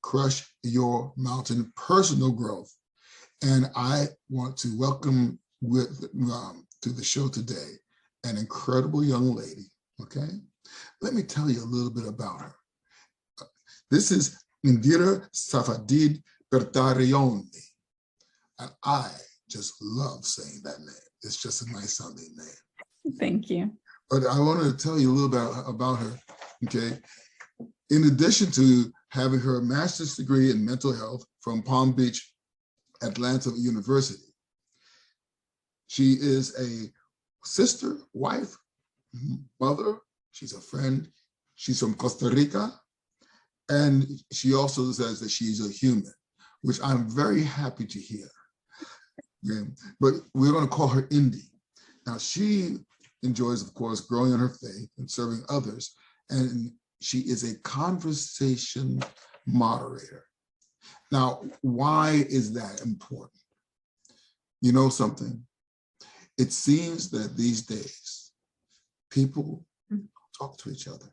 Crush Your Mountain Personal Growth. And I want to welcome to the show today an incredible young lady, okay? Let me tell you a little bit about her. This is Indira Safadid-Bertarioni. And I just love saying that name. It's just a nice sounding name. Thank you. But I wanted to tell you a little bit about her, okay? In addition to having her master's degree in mental health from Palm Beach, Atlanta University, she is a sister, wife, mother, she's a friend, she's from Costa Rica, and she also says that she's a human, which I'm very happy to hear. Okay? But we're going to call her Indy. Now, she enjoys, of course, growing in her faith and serving others, and she is a conversation moderator. Now, why is that important? You know something? It seems that these days, people talk to each other.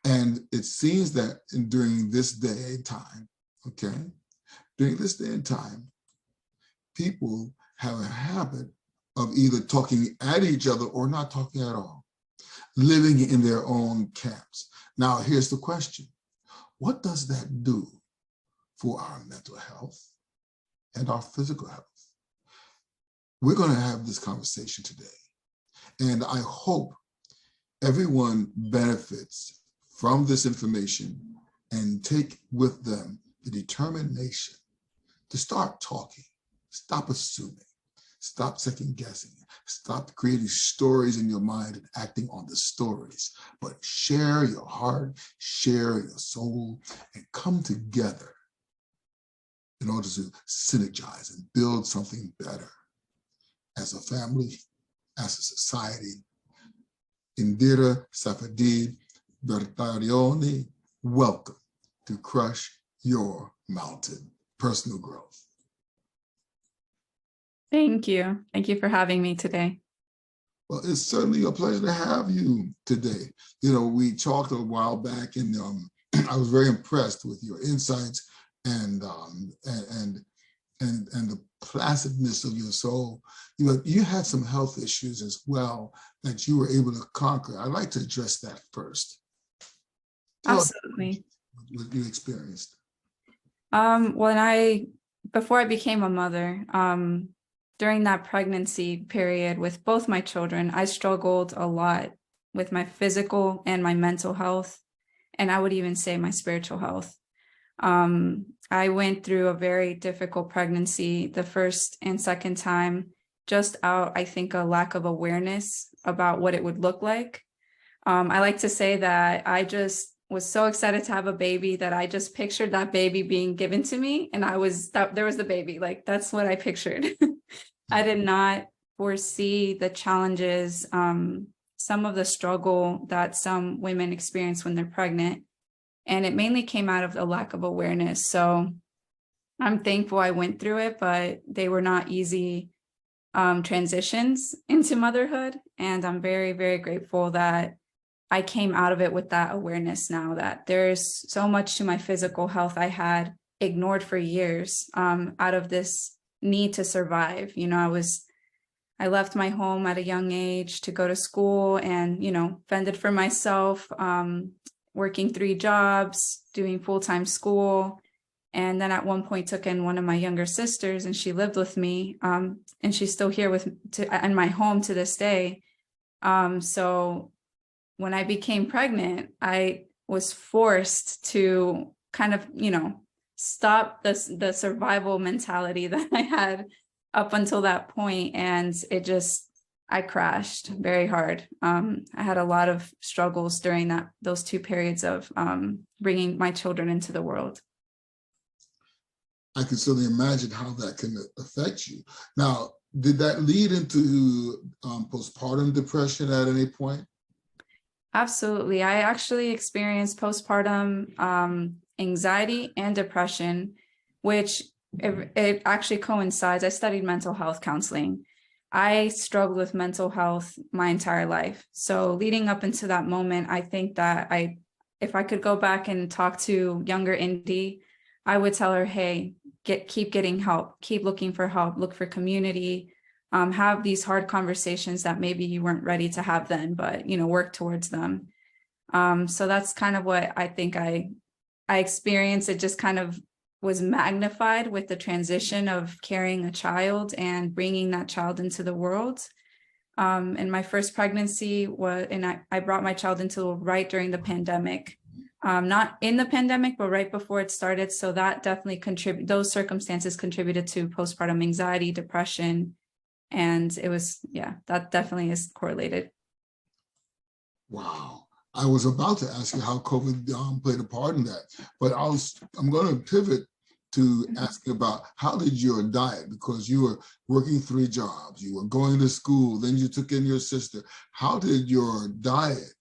And it seems that during this day and time, okay, during this day and time, people have a habit of either talking at each other or not talking at all, living in their own camps. Now, here's the question. What does that do for our mental health and our physical health? We're going to have this conversation today. And I hope everyone benefits from this information and take with them the determination to start talking, stop assuming, stop second guessing, stop creating stories in your mind and acting on the stories, but share your heart, share your soul, and come together in order to synergize and build something better as a family, as a society. Indira Safadid-Bertarioni, welcome to Crush Your Mountain Personal Growth. Thank you. Thank you for having me today. Well, it's certainly a pleasure to have you today. You know, we talked a while back, and I was very impressed with your insights and the placidness of your soul. You know, you had some health issues as well that you were able to conquer. I'd like to address that first. Absolutely. What you experienced. Before I became a mother, during that pregnancy period with both my children, I struggled a lot with my physical and my mental health, and I would even say my spiritual health. I went through a very difficult pregnancy the first and second time, just out, I think, a lack of awareness about what it would look like. I like to say that I just was so excited to have a baby that I just pictured that baby being given to me, and there was the baby. Like, that's what I pictured. I did not foresee the challenges, some of the struggle that some women experience when they're pregnant. And it mainly came out of a lack of awareness. So I'm thankful I went through it, but they were not easy transitions into motherhood. And I'm very, very grateful that I came out of it with that awareness now, that there's so much to my physical health I had ignored for years out of this need to survive. You know, I left my home at a young age to go to school and, you know, fended for myself, working 3 jobs, doing full-time school. And then at one point took in one of my younger sisters, and she lived with me, and she's still here in my home to this day. So when I became pregnant, I was forced to kind of, you know, stop the survival mentality that I had up until that point. And I crashed very hard. I had a lot of struggles during those 2 periods of bringing my children into the world. I can certainly imagine how that can affect you. Now, did that lead into postpartum depression at any point? Absolutely. I actually experienced postpartum anxiety and depression, which it actually coincides. I studied mental health counseling. I struggled with mental health my entire life. So leading up into that moment, I think that if I could go back and talk to younger Indy, I would tell her, hey, keep getting help, keep looking for help, look for community, have these hard conversations that maybe you weren't ready to have then, but, work towards them. So that's kind of what I think I experienced. It just kind of was magnified with the transition of carrying a child and bringing that child into the world. And my first pregnancy I brought my child into right during the pandemic, not in the pandemic, but right before it started. So that definitely those circumstances contributed to postpartum anxiety, depression. And it was, that definitely is correlated. Wow. I was about to ask you how COVID played a part in that, but I'm going to pivot to asking about how did your diet, because you were working 3 jobs, you were going to school, then you took in your sister. How did your diet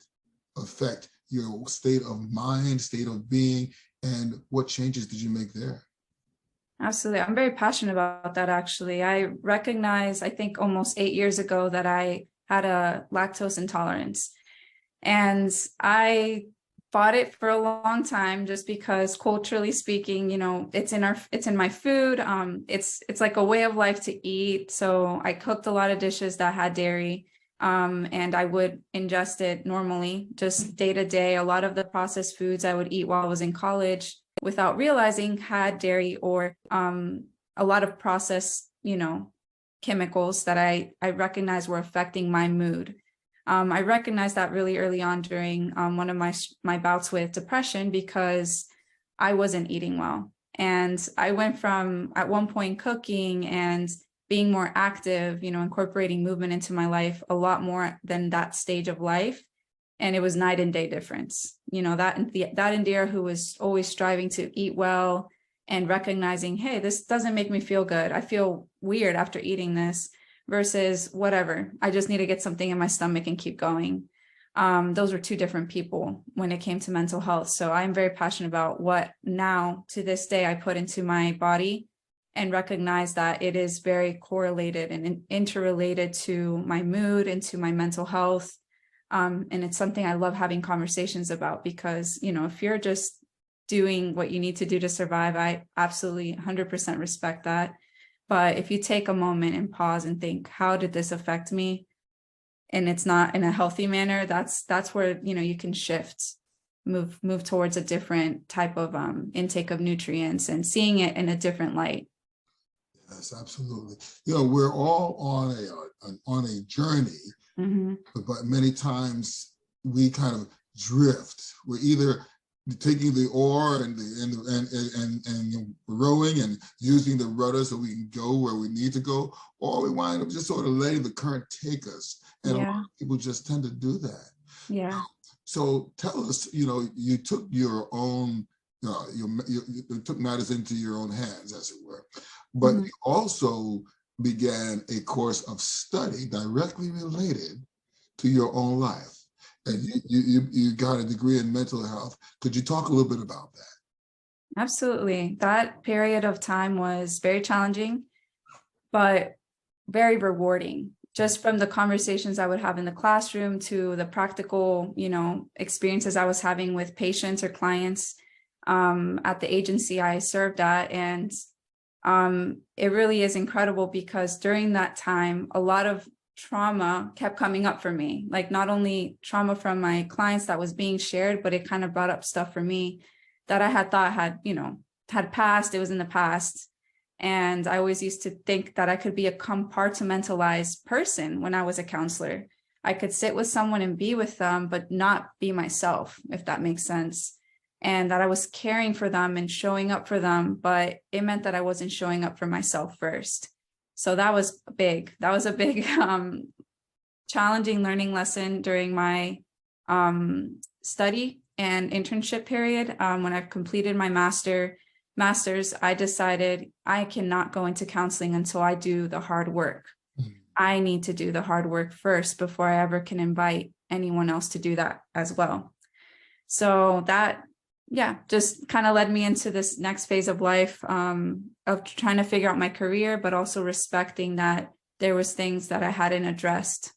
affect your state of mind, state of being, and what changes did you make there? Absolutely. I'm very passionate about that, actually. I recognized, I think almost 8 years ago, that I had a lactose intolerance. And I fought it for a long time just because culturally speaking, it's in my food. It's like a way of life to eat. So I cooked a lot of dishes that had dairy, and I would ingest it normally, just day to day. A lot of the processed foods I would eat while I was in college without realizing had dairy or a lot of processed, chemicals that I recognized were affecting my mood. I recognized that really early on during one of my bouts with depression, because I wasn't eating well. And I went from at one point cooking and being more active, incorporating movement into my life a lot more than that stage of life. And it was night and day difference. That Indira who was always striving to eat well and recognizing, hey, this doesn't make me feel good. I feel weird after eating this. Versus whatever, I just need to get something in my stomach and keep going. Those were 2 different people when it came to mental health. So I'm very passionate about what now to this day I put into my body, and recognize that it is very correlated and interrelated to my mood and to my mental health. And it's something I love having conversations about, because, if you're just doing what you need to do to survive, I absolutely 100% respect that. But if you take a moment and pause and think, how did this affect me? And it's not in a healthy manner, that's where, you can shift, move towards a different type of intake of nutrients and seeing it in a different light. Yes, absolutely. We're all on a journey, but many times we kind of drift. We're either taking the oar and rowing and using the rudder so we can go where we need to go, or we wind up just sort of letting the current take us. And a lot of people just tend to do that. Yeah. So tell us, you took your own, you took matters into your own hands, as it were, but you also began a course of study directly related to your own life. And you got a degree in mental health. Could you talk a little bit about that? Absolutely. That period of time was very challenging, but very rewarding. Just from the conversations I would have in the classroom to the practical, experiences I was having with patients or clients at the agency I served at. And it really is incredible, because during that time, a lot of trauma kept coming up for me, like not only trauma from my clients that was being shared, but it kind of brought up stuff for me that I had thought had passed. It was in the past. And I always used to think that I could be a compartmentalized person when I was a counselor. I could sit with someone and be with them, but not be myself, if that makes sense. And that I was caring for them and showing up for them, but it meant that I wasn't showing up for myself first. So that was big. That was a big challenging learning lesson during my study and internship period. When I completed my master's, I decided I cannot go into counseling until I do the hard work. I need to do the hard work first before I ever can invite anyone else to do that as well. So that, just kind of led me into this next phase of life, of trying to figure out my career, but also respecting that there was things that I hadn't addressed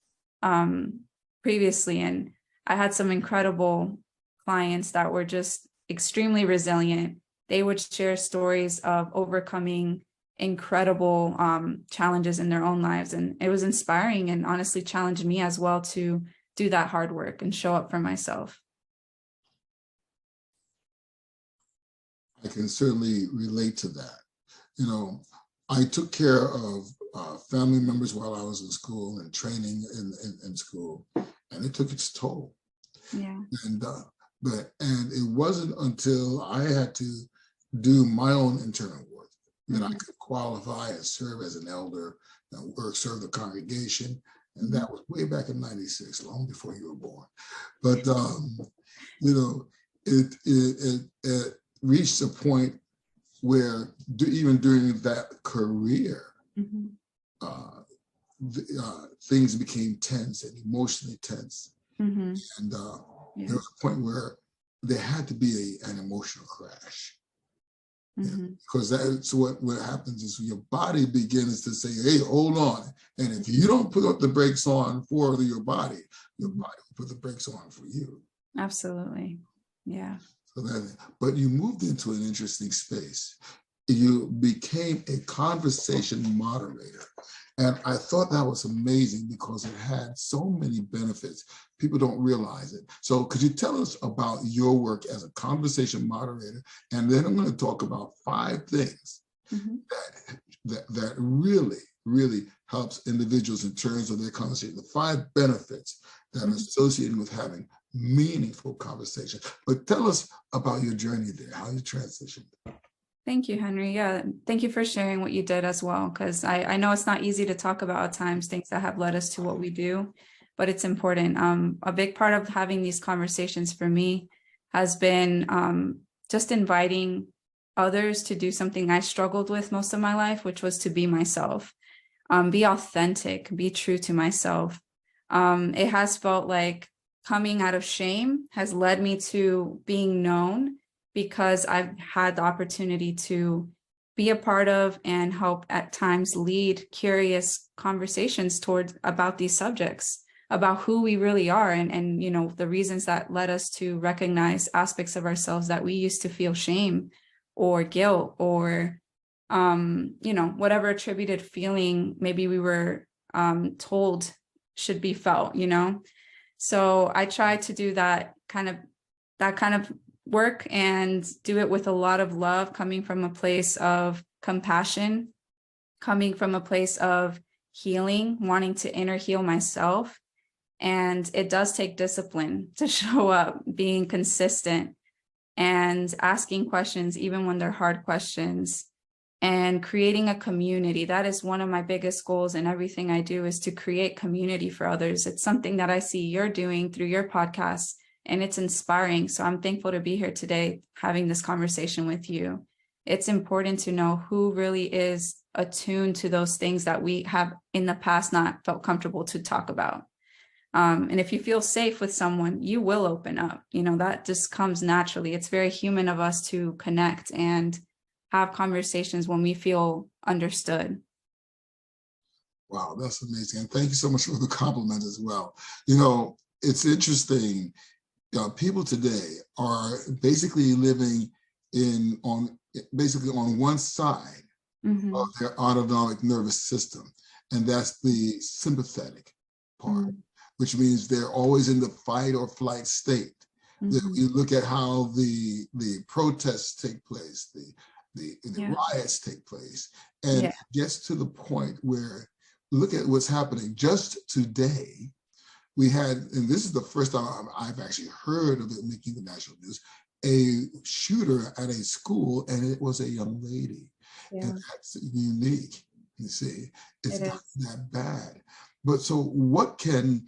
previously. And I had some incredible clients that were just extremely resilient. They would share stories of overcoming incredible challenges in their own lives. And it was inspiring and honestly challenged me as well to do that hard work and show up for myself. I can certainly relate to that. You know, I took care of family members while I was in school and training in school, and it took its toll. Yeah. And it wasn't until I had to do my own internal work that I could qualify and serve as an elder or serve the congregation. And that was way back in '96, long before you were born. But you know, it reached a point where even during that career, things became tense and emotionally tense. And there was a point where there had to be an emotional crash. Because that's what happens is your body begins to say, hey, hold on. And if you don't put up the brakes on for your body will put the brakes on for you. Absolutely. Yeah. But you moved into an interesting space. You became a conversation moderator. And I thought that was amazing because it had so many benefits. People don't realize it. So could you tell us about your work as a conversation moderator? And then I'm going to talk about 5 things that really, really helps individuals in terms of their conversation, the 5 benefits that are associated with having meaningful conversation. But tell us about your journey there, how you transitioned. Thank you, Henry. Yeah, thank you for sharing what you did as well, because I know it's not easy to talk about at times things that have led us to what we do, but it's important. A big part of having these conversations for me has been just inviting others to do something I struggled with most of my life, which was to be myself, be authentic, be true to myself. It has felt like coming out of shame has led me to being known, because I've had the opportunity to be a part of and help at times lead curious conversations about these subjects, about who we really are, and you know, the reasons that led us to recognize aspects of ourselves that we used to feel shame or guilt or you know, whatever attributed feeling maybe we were told should be felt, you know. So I try to do that kind of work and do it with a lot of love, coming from a place of compassion, coming from a place of healing, wanting to inner heal myself. And it does take discipline to show up, being consistent and asking questions, even when they're hard questions, and creating a community. That is one of my biggest goals in everything I do, is to create community for others. It's something that I see you're doing through your podcast, and it's inspiring. So I'm thankful to be here today having this conversation with you. It's important to know who really is attuned to those things that we have in the past not felt comfortable to talk about. And if you feel safe with someone, you will open up. You know, that just comes naturally. It's very human of us to connect and have conversations when we feel understood. Wow, that's amazing. And thank you so much for the compliment as well. You know, it's interesting. People today are basically living on one side of their autonomic nervous system, and that's the sympathetic part, which means they're always in the fight or flight state. You look at how the protests take place, the riots take place, and it gets to the point where, look at what's happening just today. We had, and this is the first time I've actually heard of it making the national news, a shooter at a school, and it was a young lady. And that's unique, you see. It's not that bad. But so what can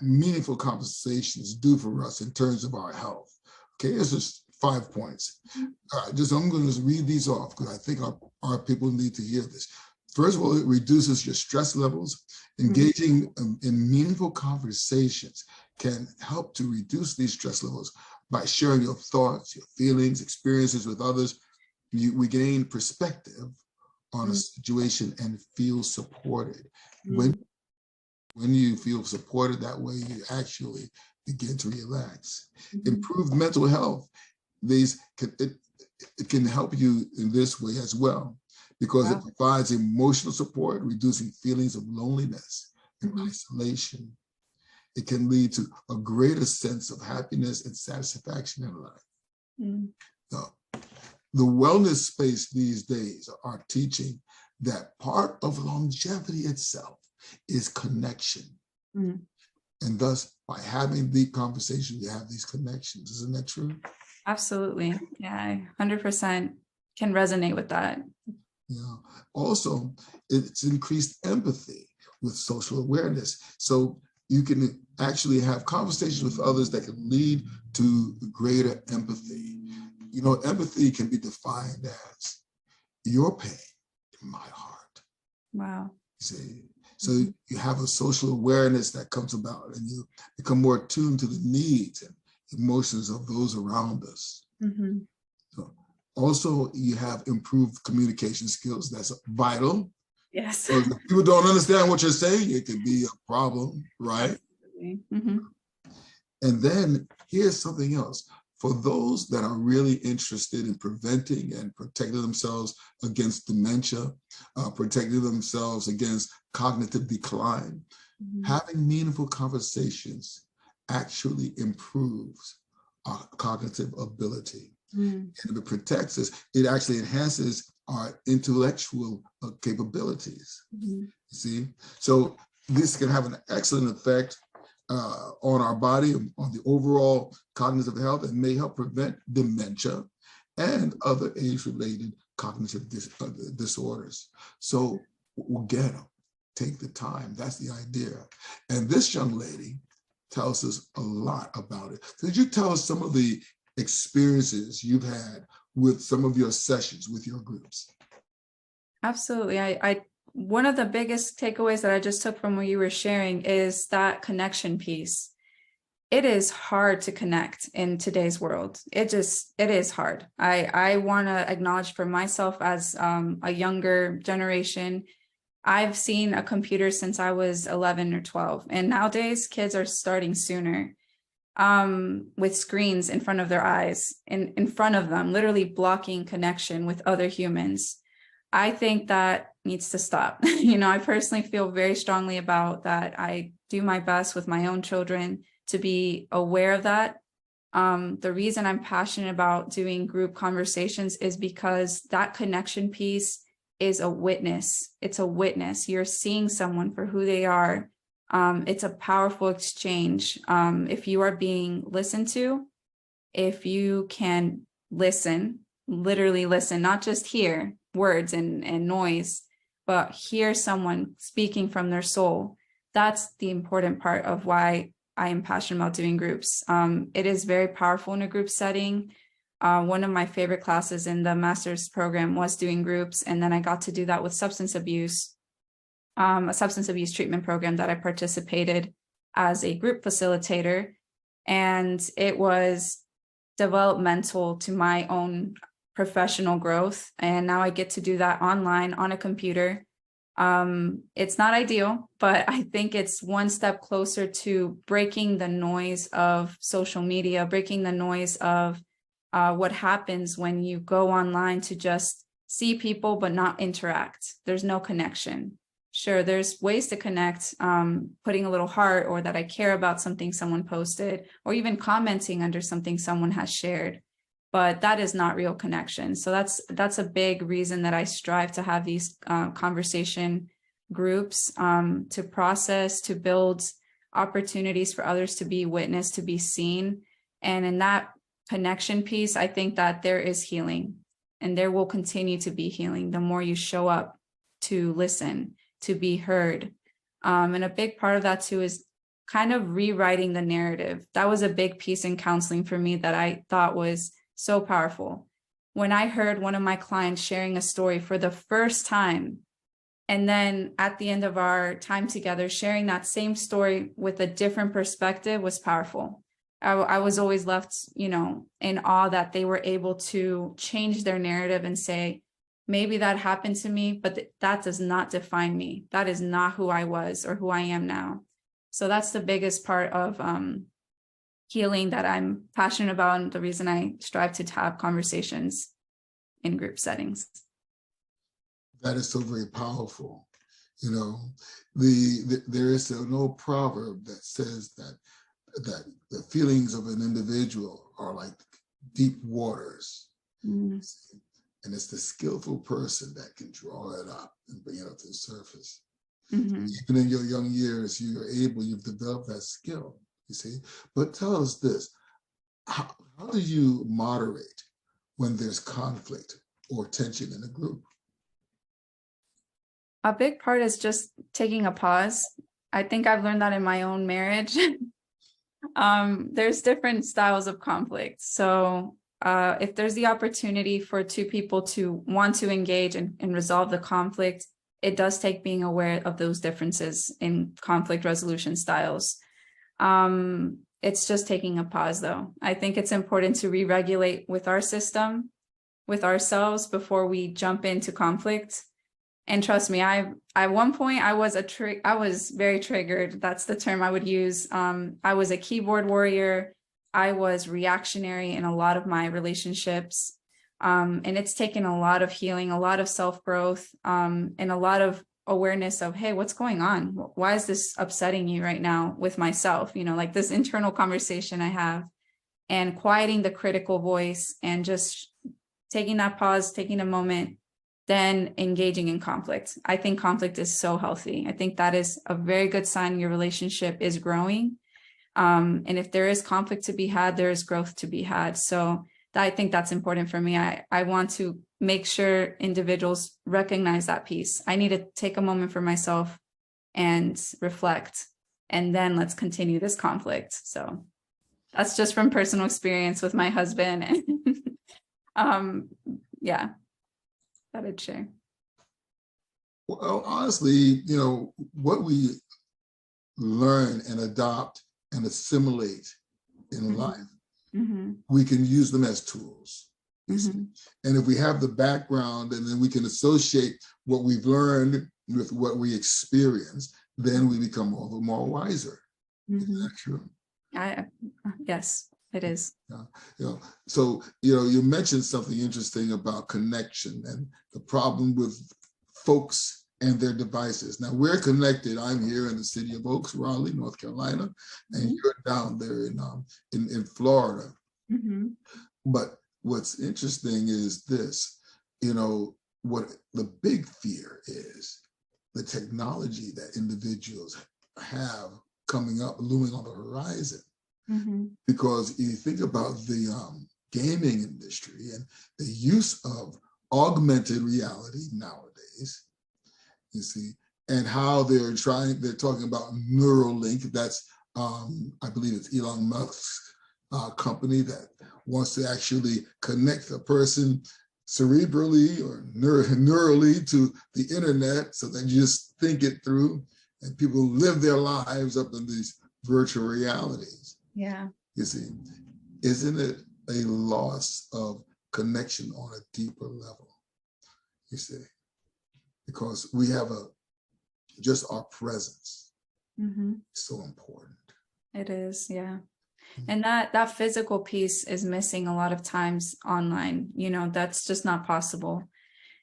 meaningful conversations do for us in terms of our health? Okay, here's just 5 points. I'm going to just read these off because I think our people need to hear this. First of all, it reduces your stress levels. Engaging in meaningful conversations can help to reduce these stress levels by sharing your thoughts, your feelings, experiences with others. We gain perspective on a situation and feel supported. When you feel supported that way, you actually begin to relax. Mhm. Improved mental health. It can help you in this way as well, because Wow. it provides emotional support, reducing feelings of loneliness and Mhm. isolation. It can lead to a greater sense of happiness and satisfaction in life. Mm. Now, the wellness space these days are teaching that part of longevity itself is connection. Mm. And thus, by having the conversation, you have these connections. Isn't that true? Absolutely. Yeah, I 100% can resonate with that. Yeah. Also, it's increased empathy with social awareness. So you can actually have conversations with others that can lead to greater empathy. You know, empathy can be defined as your pain in my heart. Wow. See, so you have a social awareness that comes about, and you become more attuned to the needs and emotions of those around us. Mm-hmm. So also, you have improved communication skills. That's vital. Yes. So if people don't understand what you're saying, it can be a problem, right? Mm-hmm. And then here's something else. For those that are really interested in preventing and protecting themselves against dementia, protecting themselves against cognitive decline, having meaningful conversations actually improves our cognitive ability. And if it protects us, it actually enhances our intellectual capabilities. You see? So this can have an excellent effect on our body, on the overall cognitive health, and may help prevent dementia and other age-related cognitive disorders. So we'll get them. Take the time. That's the idea. And this young lady tells us a lot about it. Could you tell us some of the experiences you've had with some of your sessions with your groups? Absolutely. I one of the biggest takeaways that I just took from what you were sharing is that connection piece. It is hard to connect in today's world. It is hard. I want to acknowledge for myself as a younger generation, I've seen a computer since I was 11 or 12, and nowadays kids are starting sooner with screens in front of their eyes, in front of them, literally blocking connection with other humans. I think that needs to stop. I personally feel very strongly about that. I do my best with my own children to be aware of that. The reason I'm passionate about doing group conversations is because that connection piece is a witness. It's a witness. You're seeing someone for who they are. It's a powerful exchange. If you are being listened to, if you can listen, literally listen, not just hear words and noise, but hear someone speaking from their soul. That's the important part of why I am passionate about doing groups. It is very powerful in a group setting. One of my favorite classes in the master's program was doing groups, and then I got to do that with substance abuse, a substance abuse treatment program that I participated as a group facilitator, and it was developmental to my own professional growth. And now I get to do that online on a computer. It's not ideal, but I think it's one step closer to breaking the noise of social media, breaking the noise of what happens when you go online to just see people but not interact. There's no connection. Sure, there's ways to connect, putting a little heart, or that I care about something someone posted, or even commenting under something someone has shared. But that is not real connection. So that's a big reason that I strive to have these conversation groups, to process, to build opportunities for others to be witnessed, to be seen. And in that connection piece, I think that there is healing, and there will continue to be healing the more you show up to listen, to be heard. And a big part of that too is kind of rewriting the narrative. That was a big piece in counseling for me that I thought was so powerful. When I heard one of my clients sharing a story for the first time, and then at the end of our time together, sharing that same story with a different perspective was powerful. I was always left, in awe that they were able to change their narrative and say, maybe that happened to me, but that does not define me. That is not who I was or who I am now. So that's the biggest part of healing that I'm passionate about, and the reason I strive to have conversations in group settings. That is so very powerful. You know, there is an old proverb that says that the feelings of an individual are like deep waters. Mm. And it's the skillful person that can draw it up and bring it up to the surface. Mm-hmm. Even in your young years, you've developed that skill, you see. But tell us this, how do you moderate when there's conflict or tension in a group? A big part is just taking a pause. I think I've learned that in my own marriage. There's different styles of conflict. So if there's the opportunity for two people to want to engage and resolve the conflict, it does take being aware of those differences in conflict resolution styles. It's just taking a pause, though. I think it's important to re-regulate with our system, with ourselves, before we jump into conflict. And trust me, at one point I was very triggered. That's the term I would use. I was a keyboard warrior. I was reactionary in a lot of my relationships. And it's taken a lot of healing, a lot of self-growth, and a lot of awareness of, hey, what's going on? Why is this upsetting you right now with myself? You know, like this internal conversation I have, and quieting the critical voice and just taking that pause, taking a moment, then engaging in conflict. I think conflict is so healthy. I think that is a very good sign your relationship is growing. And if there is conflict to be had, there is growth to be had. So I think that's important for me. I want to make sure individuals recognize that piece. I need to take a moment for myself and reflect, and then let's continue this conflict. So that's just from personal experience with my husband. Yeah, that I'd share. Well, honestly, you know, what we learn and adopt and assimilate in life, we can use them as tools. And if we have the background, and then we can associate what we've learned with what we experience, then we become all the more wiser. Is that true? Yes, it is. Yeah. You know, so, you know, you mentioned something interesting about connection and the problem with folks and their devices. Now, we're connected. I'm here in the city of Oaks, Raleigh, North Carolina, and you're down there in Florida. But what's interesting is this, you know, what the big fear is the technology that individuals have coming up, looming on the horizon. Because you think about the gaming industry and the use of augmented reality nowadays, you see, and how they're talking about Neuralink. That's, I believe it's Elon Musk's company that wants to actually connect a person cerebrally or neurally to the internet, so that you just think it through and people live their lives up in these virtual realities. Yeah. You see, isn't it a loss of connection on a deeper level? You see, because we have just our presence. So important. It is, yeah. And that physical piece is missing a lot of times online. You know, that's just not possible.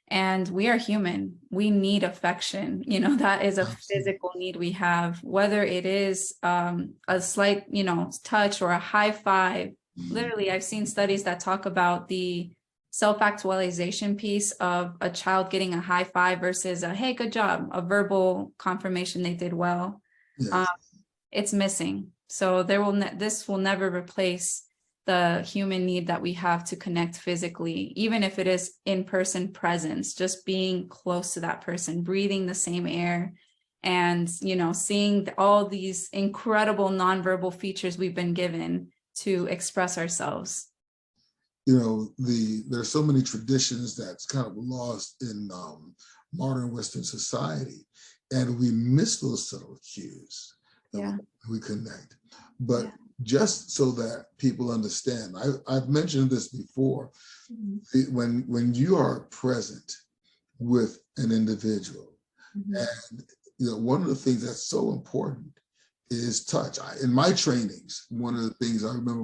And we are human. We need affection. You know, that is a physical need we have, whether it is a slight, you know, touch or a high five. Literally, I've seen studies that talk about the self-actualization piece of a child getting a high five versus a, hey, good job, a verbal confirmation they did well. Yes. It's missing. So this will never replace the human need that we have to connect physically, even if it is in-person presence, just being close to that person, breathing the same air, and, you know, seeing all these incredible nonverbal features we've been given to express ourselves. You know, there's so many traditions that's kind of lost in modern Western society, and we miss those subtle cues that we connect. But just so that people understand, I've mentioned this before, when you are present with an individual, and you know, one of the things that's so important is touch. In my trainings, one of the things I remember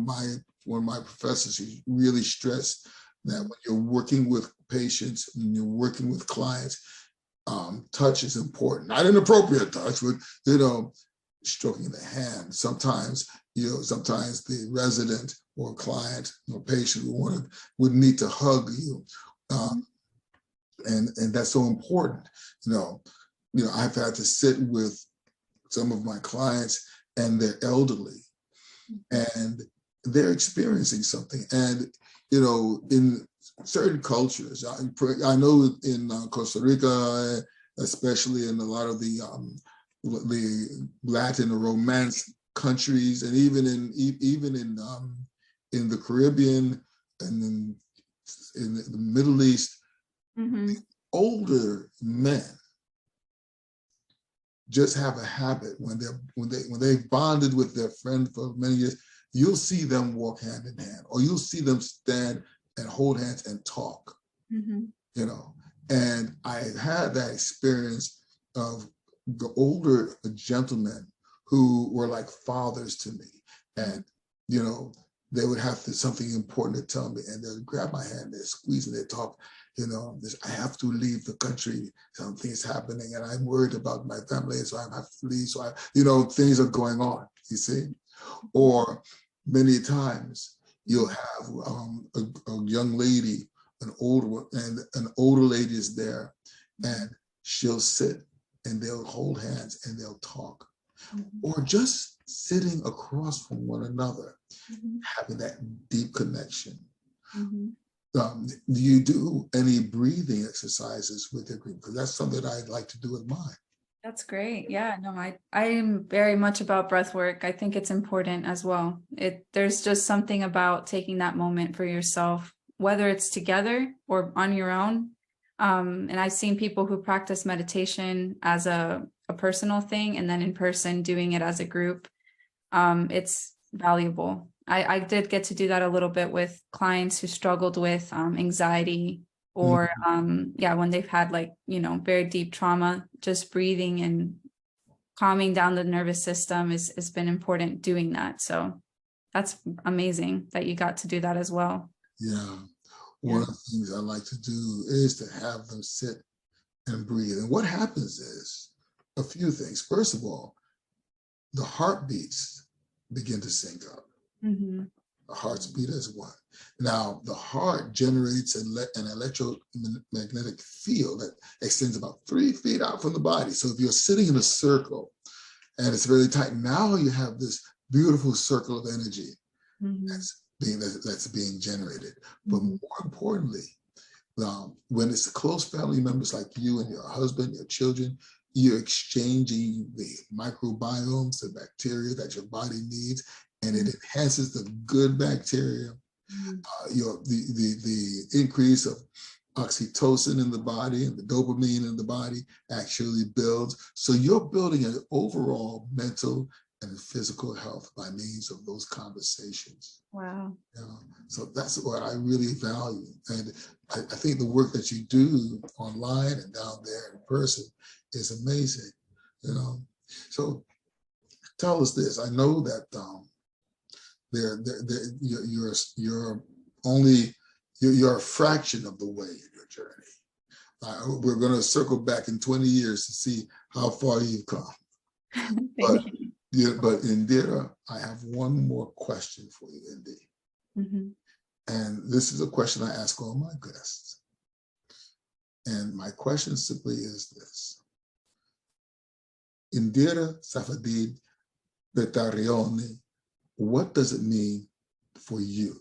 one of my professors, he really stressed that when you're working with patients and you're working with clients, touch is important. Not inappropriate touch, but stroking the hand. Sometimes the resident or client or patient would need to hug you, and that's so important. I've had to sit with some of my clients, and they're elderly, and they're experiencing something. And in certain cultures, I know in Costa Rica, especially in a lot of the Latin or Romance countries, and even in the Caribbean and in the Middle East, older men just have a habit when they've bonded with their friend for many years. You'll see them walk hand in hand, or you'll see them stand and hold hands and talk. And I had that experience of the older gentlemen who were like fathers to me, and they would have something important to tell me, and they'd grab my hand, they'd squeeze, and they'd talk. I have to leave the country. Something is happening, and I'm worried about my family, so I have to leave. So things are going on. You see, or many times you'll have a young lady, an older lady is there, and she'll sit, and they'll hold hands and they'll talk, or just sitting across from one another, having that deep connection. Do you do any breathing exercises with your group? Because that's something that I'd like to do with mine. That's great. Yeah, no, I am very much about breath work. I think it's important as well. There's just something about taking that moment for yourself, whether it's together or on your own. And I've seen people who practice meditation as a personal thing, and then in person doing it as a group. It's valuable. I did get to do that a little bit with clients who struggled with anxiety, or when they've had very deep trauma. Just breathing and calming down the nervous system has been important doing that. So that's amazing that you got to do that as well. Yeah. One of the things I like to do is to have them sit and breathe. And what happens is a few things. First of all, the heartbeats begin to sync up. The heart's beat as one. Now, the heart generates an electromagnetic field that extends about 3 feet out from the body. So if you're sitting in a circle and it's really tight, now you have this beautiful circle of energy that's being generated. But more importantly, when it's close family members like you and your husband, your children, you're exchanging the microbiomes, the bacteria that your body needs, and it enhances the good bacteria. The increase of oxytocin in the body and the dopamine in the body actually builds. So you're building an overall mental and physical health by means of those conversations. Wow. So that's what I really value. And I think the work that you do online and down there in person is amazing. So tell us this. I know that you're a fraction of the way in your journey. We're going to circle back in 20 years to see how far you've come. But Indira, I have one more question for you, Indy. And this is a question I ask all my guests. And my question simply is this. Indira Safadid-Bertarioni, what does it mean for you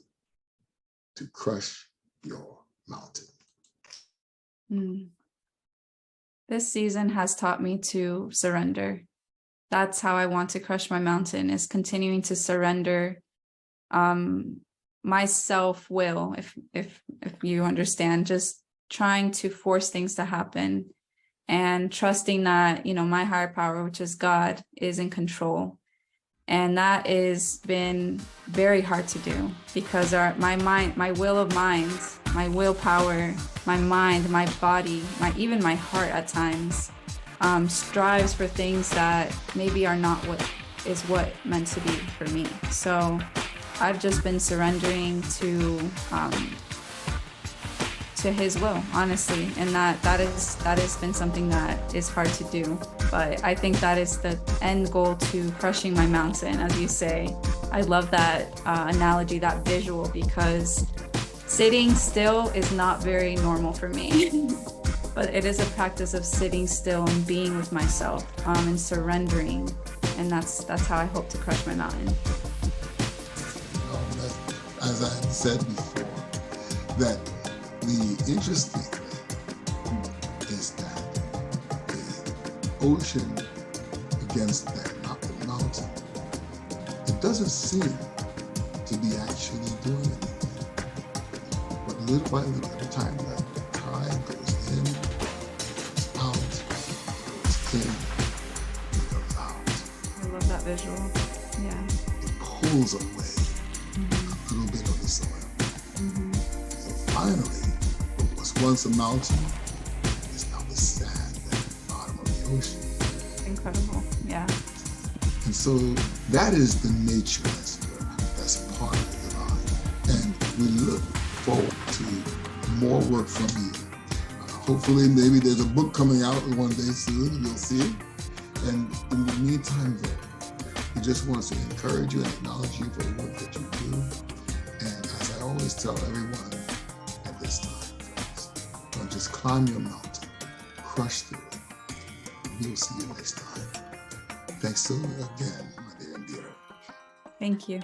to crush your mountain? This season has taught me to surrender. That's how I want to crush my mountain, is continuing to surrender my self-will, if you understand, just trying to force things to happen and trusting that, my higher power, which is God, is in control. And that has been very hard to do because my mind, my will of mind, my willpower, my mind, my body, even my heart at times strives for things that maybe are not what is what meant to be for me. So I've just been surrendering to his will, honestly. And that has been something that is hard to do. But I think that is the end goal to crushing my mountain, as you say. I love that analogy, that visual, because sitting still is not very normal for me. But it is a practice of sitting still and being with myself and surrendering. And that's how I hope to crush my mountain. As I said before, that the interesting thing is that the ocean against that mountain, it doesn't seem to be actually doing anything. But little by little, every time that the tide goes in, goes out, goes in, it goes out. I love that visual. Yeah. It pulls away a little bit of the soil. So finally, what was once a mountain is now the sand at the bottom of the ocean. Incredible. Yeah. And so that is the nature that's part of the divine. And we look forward to more work from you. Hopefully, maybe there's a book coming out one day soon. You'll see it. And in the meantime, though, we just want to encourage you and acknowledge you for the work that you do. And as I always tell everyone at this time, friends, don't just climb your mountain, crush through it. We'll see you next time. Thanks so again, my dear Indira. Thank you.